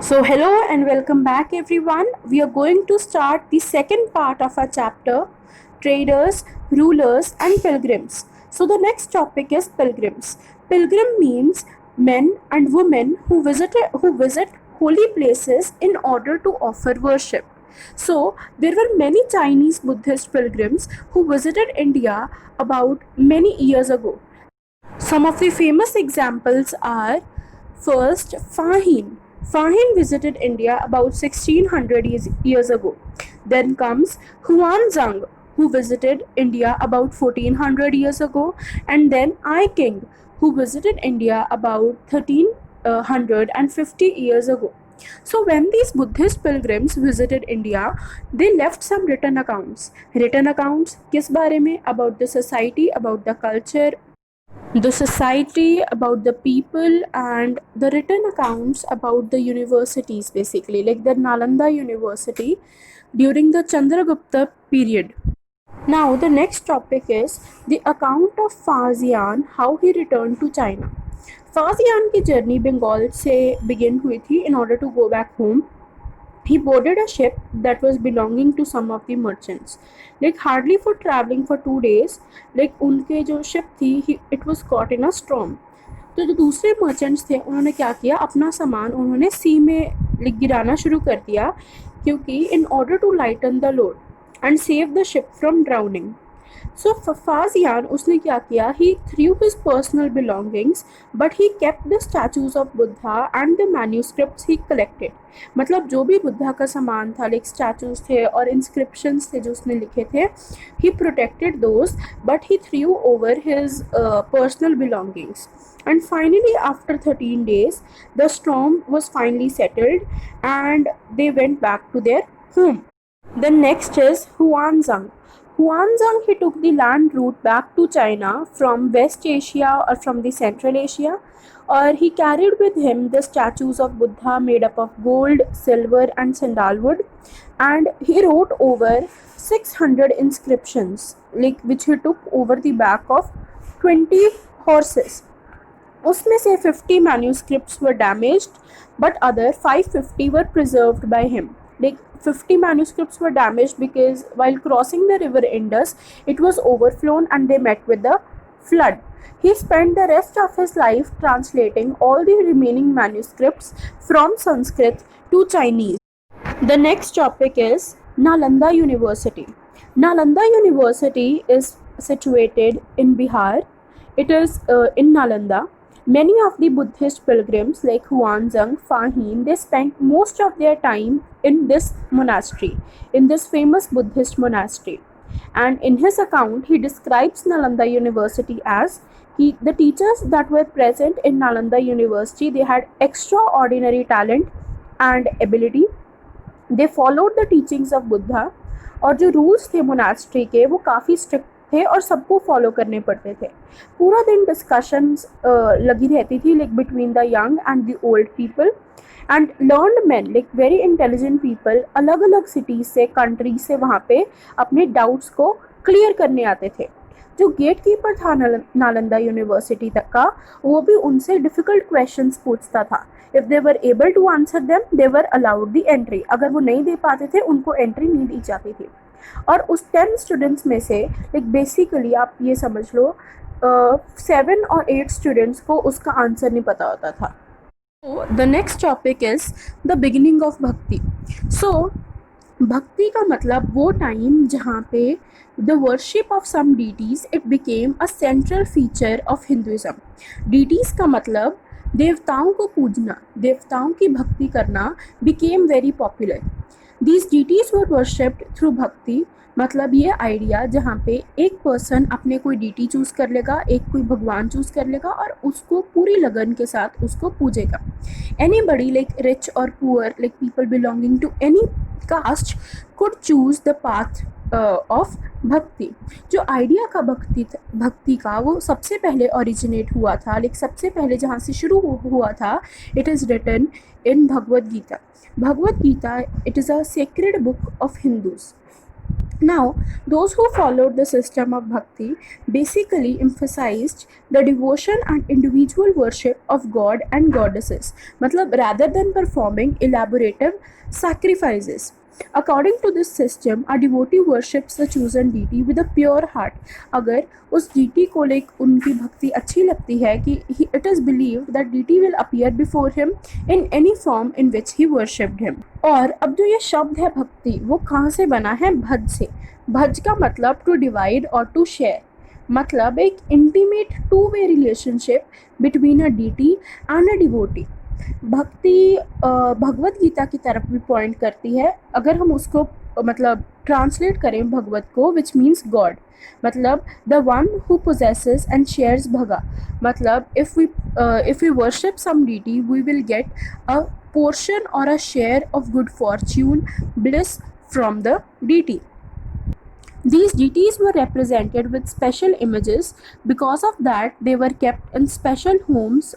So, hello and welcome back, everyone. We are going to start the second part of our chapter, traders, rulers, and pilgrims. So, the next topic is pilgrims. Pilgrim means men and women who visit holy places in order to offer worship. So, there were many Chinese Buddhist pilgrims who visited India about many years ago. Some of the famous examples are first Fahin. Fahin visited India about 1600 years ago. Then comes Huanzang, who visited India about 1400 years ago, and then I King, who visited India about 1350 years ago. So when these Buddhist pilgrims visited India, they left some written accounts. Written accounts किस बारे में? About the society, about the society, about the people, and the written accounts about the universities, basically, like the Nalanda University during the Chandragupta period. Now, the next topic is the account of Faxian, how he returned to China. Faxian की journey Bengal से begin हुई थी in order to go back home. He boarded a ship that was belonging to some of the merchants. Like hardly for traveling for 2 days, like उनके जो ship थी, it was caught in a storm. तो जो दूसरे merchants थे उन्होंने क्या किया, अपना सामान उन्होंने सी में गिराना शुरू कर दिया, क्योंकि in order to lighten the load and save the ship from drowning. So Faxian उसने क्या किया, he threw his personal belongings but he kept the statues of Buddha and the manuscripts he collected. मतलब जो भी बुद्धा का सामान था, like statues थे और इंस्क्रिप्शंस थे जो उसने लिखे थे, he protected those but he threw over his personal belongings. And finally, after 13 days, the storm was finally settled and they went back to their home. The next is Huanzang. Huanzang, he took the land route back to China from West Asia or from the Central Asia, or he carried with him the statues of Buddha made up of gold, silver, and sandalwood, and he wrote over 600 inscriptions, like which he took over the back of 20 horses. उसमें से 50 manuscripts were damaged, but other 550 were preserved by him. Like 50 manuscripts were damaged because while crossing the river Indus, it was overflown and they met with the flood. He spent the rest of his life translating all the remaining manuscripts from Sanskrit to Chinese. The next topic is Nalanda University. Nalanda University is situated in Bihar. It is in Nalanda. Many of the Buddhist pilgrims like Huanzang, Fahin, they spent most of their time in this monastery, in this famous Buddhist monastery. And in his account, he describes Nalanda University as the teachers that were present in Nalanda University, they had extraordinary talent and ability. They followed the teachings of Buddha, और जो rules थे monastery के वो काफ़ी strict थे और सबको follow करने पड़ते थे. पूरा दिन डिस्कशंस लगी रहती थी, like between the young and the old people and learned man, like very intelligent people, अलग अलग सिटीज़ से, कंट्रीज से वहाँ पे अपने डाउट्स को क्लियर करने आते थे. जो गेट कीपर था नालंदा यूनिवर्सिटी तक का, वो भी उनसे डिफ़िकल्ट क्वेश्चंस पूछता था. If they were able to answer them, they were allowed the entry. अगर वो नहीं दे पाते थे, उनको एंट्री नहीं दी जाती थी. और उस 10 स्टूडेंट्स में से लाइक बेसिकली आप ये समझ लो 7 और 8 स्टूडेंट्स को उसका आंसर नहीं पता होता था. So the next topic is the beginning of भक्ति. So भक्ति का मतलब वो टाइम जहाँ पे the worship of some deities it became a central feature of Hinduism. deities का मतलब देवताओं को पूजना, देवताओं की भक्ति करना became very popular. These deities were worshipped through भक्ति. मतलब ये आइडिया जहाँ पे एक पर्सन अपने कोई डीटी चूज़ कर लेगा, एक कोई भगवान चूज़ कर लेगा और उसको पूरी लगन के साथ उसको पूजेगा. Anybody like rich or poor, like people belonging to any caste could choose the path of भक्ति. जो आइडिया का भक्ति का वो सबसे पहले ओरिजिनेट हुआ था, लाइक सबसे पहले जहाँ से शुरू हुआ था, it is written in Bhagavad Gita. Bhagavad Gita, it is a sacred book of Hindus. Now, those who followed the system of bhakti basically emphasized the devotion and individual worship of God and goddesses, matlab rather than performing elaborative sacrifices. According to this system, a devotee worships the chosen deity with a pure heart. अगर उस deity को उनकी भक्ति अच्छी लगती है कि it is believed that deity will appear before him in any form in which he worshipped him. और अब जो ये शब्द है भक्ति वो कहाँ से बना है? भज से. भज का मतलब टू डिवाइड और टू शेयर, मतलब एक intimate two way relationship between a deity and a devotee. Bhakti Bhagavad Gita की तरफ भी पॉइंट करती है. अगर हम उसको मतलब ट्रांसलेट करें भगवत को, विच मीन्स गॉड, मतलब the one who possesses and shares bhaga, मतलब if we worship some deity we will get a portion or a share of good fortune, bliss from the deity. These deities were represented with special images. Because of that, they were kept in special homes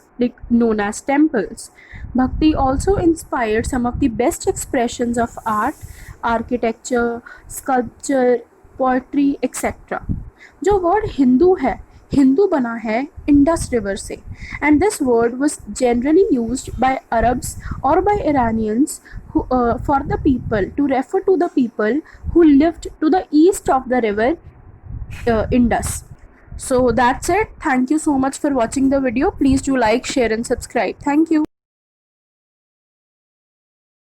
known as temples. Bhakti also inspired some of the best expressions of art, architecture, sculpture, poetry, etc. जो word Hindu है, हिंदू बना है Indus river से, and this word was generally used by Arabs or by Iranians for the people to refer to the people who lived to the east of the river Indus. So that's it. Thank you so much for watching the video. Please do like, share and subscribe. Thank you.